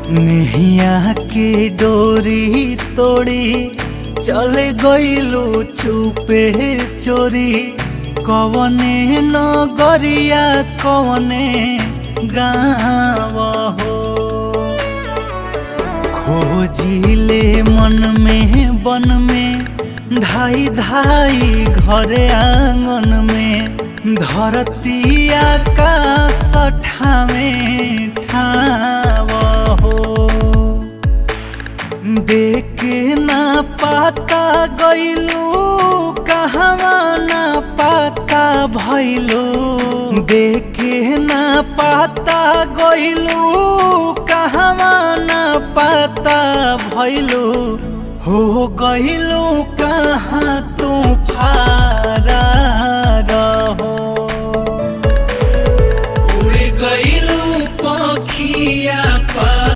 नेहिया के डोरी तोड़ी चले गइलू चुपे चोरी। कवने नगरिया कवने गाँव हो, खोजिले मन में बन में धाई धाई घरे आंगन में। धरती आकाश ठावे ठाव हो, देखे ना पाता गइलू कहवा ना पाता भइलू। देखे ना पाता गइलू कहवा ना पाता भइलू। हो गइलू कहाँ तू